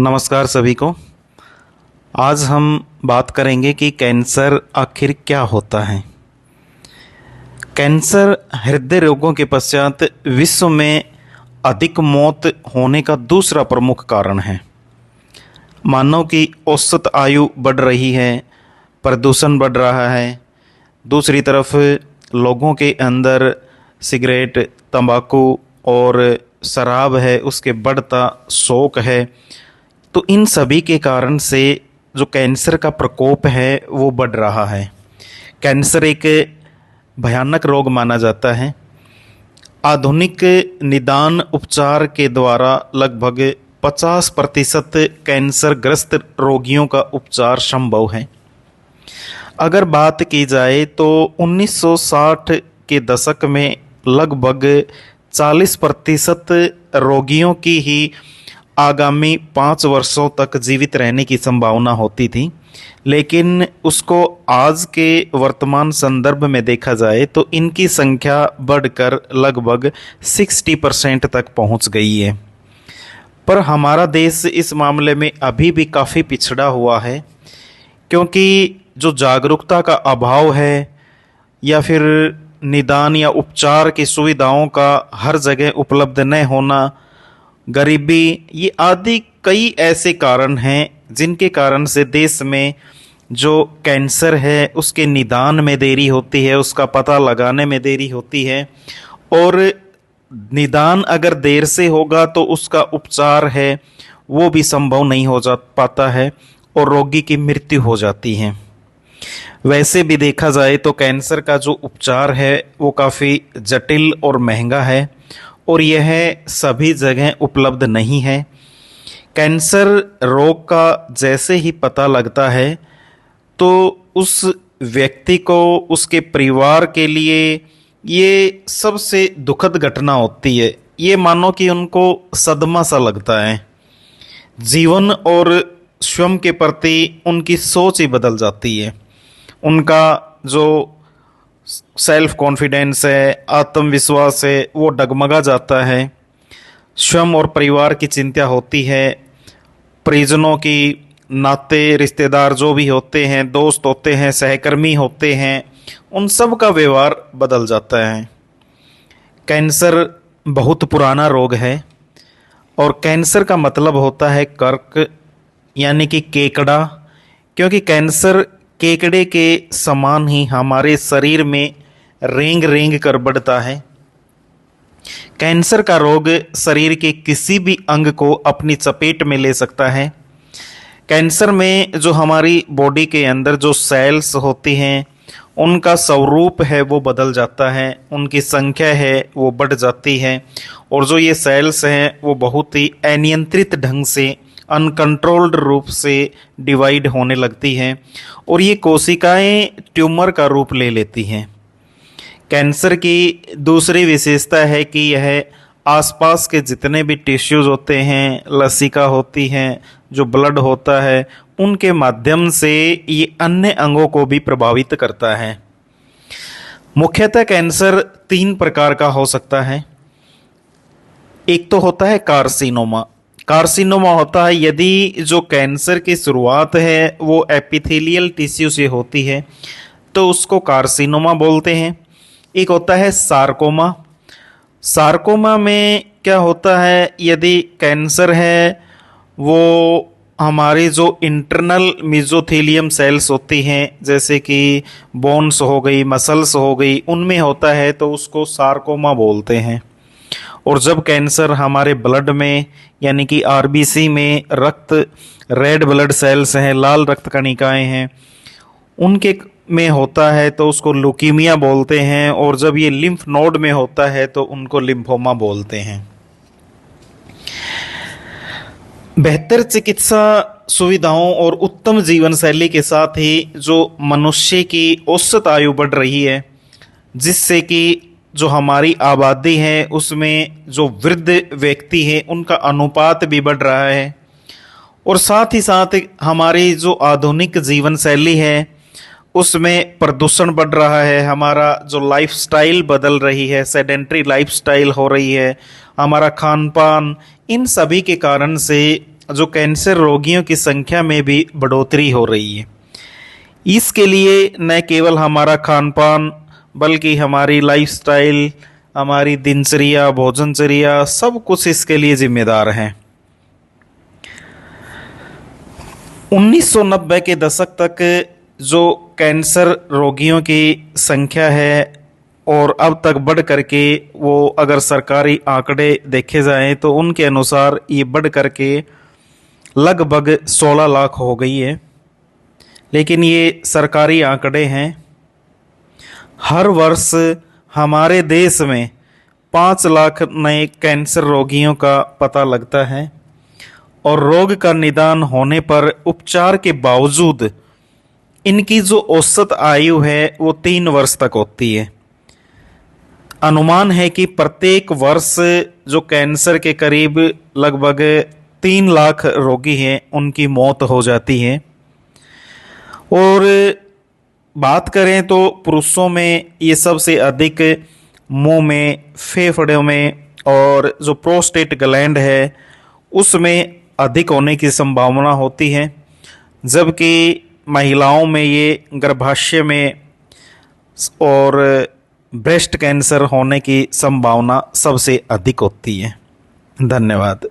नमस्कार सभी को। आज हम बात करेंगे कि कैंसर आखिर क्या होता है। कैंसर हृदय रोगों के पश्चात विश्व में अधिक मौत होने का दूसरा प्रमुख कारण है। मानव की औसत आयु बढ़ रही है, प्रदूषण बढ़ रहा है, दूसरी तरफ लोगों के अंदर सिगरेट, तंबाकू और शराब है, उसके बढ़ता शौक है। तो इन सभी के कारण से जो कैंसर का प्रकोप है वो बढ़ रहा है। कैंसर एक भयानक रोग माना जाता है। आधुनिक निदान उपचार के द्वारा लगभग 50% कैंसर ग्रस्त रोगियों का उपचार संभव है। अगर बात की जाए तो 1960 के दशक में लगभग 40% रोगियों की ही आगामी 5 वर्षों तक जीवित रहने की संभावना होती थी, लेकिन उसको आज के वर्तमान संदर्भ में देखा जाए तो इनकी संख्या बढ़कर लगभग 60% तक पहुंच गई है। पर हमारा देश इस मामले में अभी भी काफ़ी पिछड़ा हुआ है, क्योंकि जो जागरूकता का अभाव है या फिर निदान या उपचार की सुविधाओं का हर जगह उपलब्ध न होना, गरीबी, ये आदि कई ऐसे कारण हैं जिनके कारण से देश में जो कैंसर है उसके निदान में देरी होती है, उसका पता लगाने में देरी होती है। और निदान अगर देर से होगा तो उसका उपचार है वो भी संभव नहीं हो जा पाता है और रोगी की मृत्यु हो जाती है। वैसे भी देखा जाए तो कैंसर का जो उपचार है वो काफ़ी जटिल और महंगा है और यह सभी जगह उपलब्ध नहीं है। कैंसर रोग का जैसे ही पता लगता है तो उस व्यक्ति को, उसके परिवार के लिए ये सबसे दुखद घटना होती है। ये मानो कि उनको सदमा सा लगता है। जीवन और स्वयं के प्रति उनकी सोच ही बदल जाती है। उनका जो सेल्फ कॉन्फिडेंस है, आत्मविश्वास है, वो डगमगा जाता है। स्वयं और परिवार की चिंता होती है। परिजनों की, नाते रिश्तेदार जो भी होते हैं, दोस्त होते हैं, सहकर्मी होते हैं, उन सब का व्यवहार बदल जाता है। कैंसर बहुत पुराना रोग है और कैंसर का मतलब होता है कर्क, यानी कि केकड़ा, क्योंकि कैंसर केकड़े के समान ही हमारे शरीर में रेंग रेंग कर बढ़ता है। कैंसर का रोग शरीर के किसी भी अंग को अपनी चपेट में ले सकता है। कैंसर में जो हमारी बॉडी के अंदर जो सेल्स होती हैं उनका स्वरूप है वो बदल जाता है, उनकी संख्या है वो बढ़ जाती है और जो ये सेल्स हैं वो बहुत ही अनियंत्रित ढंग से, अनकंट्रोल्ड रूप से डिवाइड होने लगती हैं और ये कोशिकाएं ट्यूमर का रूप ले लेती हैं। कैंसर की दूसरी विशेषता है कि यह आसपास के जितने भी टिश्यूज होते हैं, लसिका होती हैं, जो ब्लड होता है, उनके माध्यम से ये अन्य अंगों को भी प्रभावित करता है। मुख्यतः कैंसर 3 प्रकार का हो सकता है। एक तो होता है कार्सिनोमा। कार्सिनोमा होता है यदि जो कैंसर की शुरुआत है वो एपिथेलियल टिश्यू से होती है तो उसको कार्सिनोमा बोलते हैं। एक होता है सार्कोमा। सार्कोमा में क्या होता है, यदि कैंसर है वो हमारी जो इंटरनल मेसोथेलियम सेल्स होती हैं, जैसे कि बोन्स हो गई, मसल्स हो गई, उनमें होता है तो उसको सार्कोमा बोलते हैं। और जब कैंसर हमारे ब्लड में, यानी कि आरबीसी में, रक्त, रेड ब्लड सेल्स हैं, लाल रक्त कणिकाएं हैं, उनके में होता है तो उसको ल्यूकीमिया बोलते हैं। और जब ये लिम्फ नोड में होता है तो उनको लिम्फोमा बोलते हैं। बेहतर चिकित्सा सुविधाओं और उत्तम जीवन शैली के साथ ही जो मनुष्य की औसत आयु बढ़ रही है, जिससे कि जो हमारी आबादी है उसमें जो वृद्ध व्यक्ति है उनका अनुपात भी बढ़ रहा है और साथ ही साथ हमारी जो आधुनिक जीवन शैली है उसमें प्रदूषण बढ़ रहा है। हमारा जो लाइफस्टाइल बदल रही है, सेडेंट्री लाइफस्टाइल हो रही है, हमारा खान पान, इन सभी के कारण से जो कैंसर रोगियों की संख्या में भी बढ़ोतरी हो रही है। इसके लिए न केवल हमारा खान पान बल्कि हमारी लाइफस्टाइल, हमारी दिनचर्या, भोजनचर्या सब कुछ इसके लिए जिम्मेदार हैं। 1990 के दशक तक जो कैंसर रोगियों की संख्या है और अब तक बढ़ करके वो अगर सरकारी आंकड़े देखे जाएं तो उनके अनुसार ये बढ़ करके लगभग 16 लाख हो गई है। लेकिन ये सरकारी आंकड़े हैं। हर वर्ष हमारे देश में 5 लाख नए कैंसर रोगियों का पता लगता है और रोग का निदान होने पर उपचार के बावजूद इनकी जो औसत आयु है वो 3 वर्ष तक होती है। अनुमान है कि प्रत्येक वर्ष जो कैंसर के करीब लगभग 3 लाख रोगी हैं उनकी मौत हो जाती है। और बात करें तो पुरुषों में ये सबसे अधिक मुंह में, फेफड़ों में और जो प्रोस्टेट ग्लैंड है उसमें अधिक होने की संभावना होती है, जबकि महिलाओं में ये गर्भाशय में और ब्रेस्ट कैंसर होने की संभावना सबसे अधिक होती है। धन्यवाद।